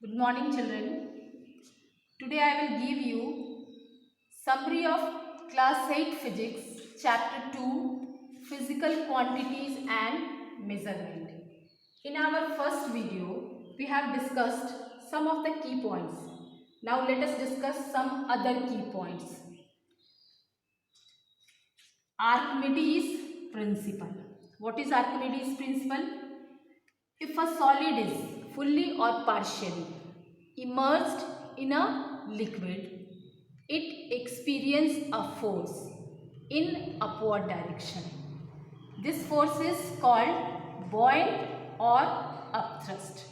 Good morning, children. Today I will give you summary of class 8 physics chapter 2 physical quantities and measurement. In our first video we have discussed some of the key points. Now let us discuss some other key points. Archimedes principle. What is Archimedes principle? If a solid is fully or partially immersed in a liquid, it experiences a force in upward direction. This force is called buoyant or upthrust.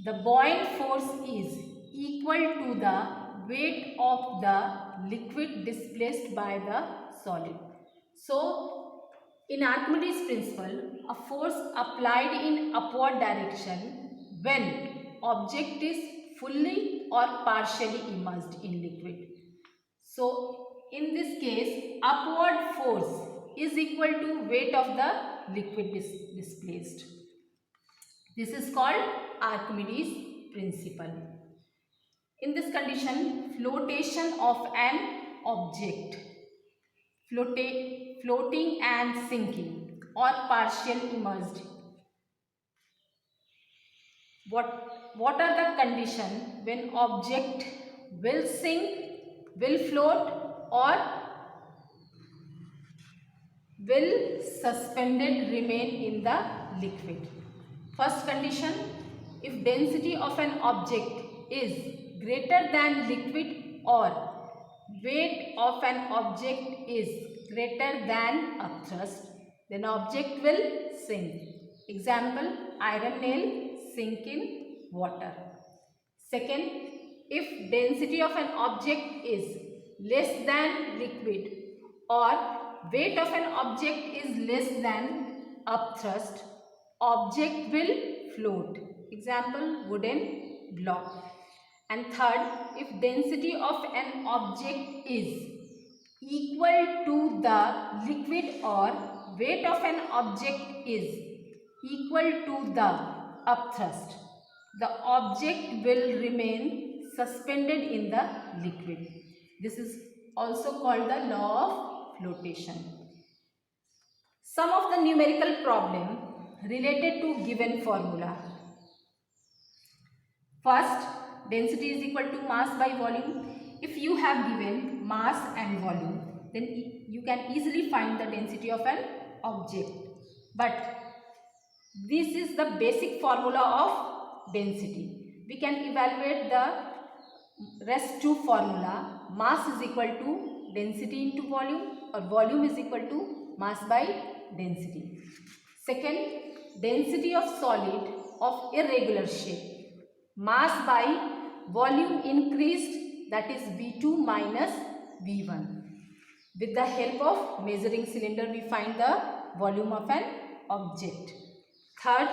The buoyant force is equal to the weight of the liquid displaced by the solid. So, in Archimedes principle, a force applied in upward direction when object is fully or partially immersed in liquid. So, in this case, upward force is equal to weight of the liquid displaced. This is called Archimedes principle. In this condition, flotation of an object, floating and sinking or partial immersed. What are the conditions when object will sink, will float or will suspended remain in the liquid? First condition, if density of an object is greater than liquid or weight of an object is greater than upthrust, then object will sink. Example, iron nail sink in water. Second, if density of an object is less than liquid or weight of an object is less than upthrust, object will float. Example, wooden block. And third, if density of an object is equal to the liquid or weight of an object is equal to the upthrust, the object will remain suspended in the liquid. This is also called the law of flotation. Some of the numerical problem related to given formula. First, density is equal to mass by volume. If you have given mass and volume, then you can easily find the density of an object. But this is the basic formula of density. We can evaluate the rest two formula. Mass is equal to density into volume, or volume is equal to mass by density. Second, density of solid of irregular shape. Mass by volume increased, that is V2 minus V1. With the help of measuring cylinder, we find the volume of an object. Third,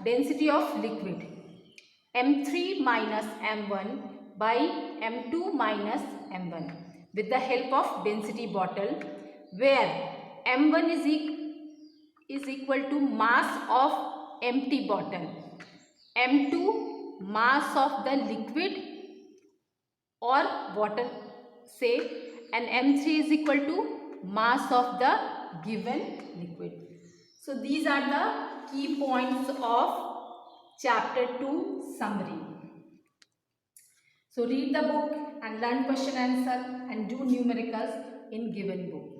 density of liquid. M3 minus M1 by M2 minus M1. With the help of density bottle, where M1 is equal to mass of empty bottle, M2 mass of the liquid or water, say, and M3 is equal to mass of the given liquid. So these are the key points of chapter 2 summary. So read the book and learn question answer and do numericals in given book.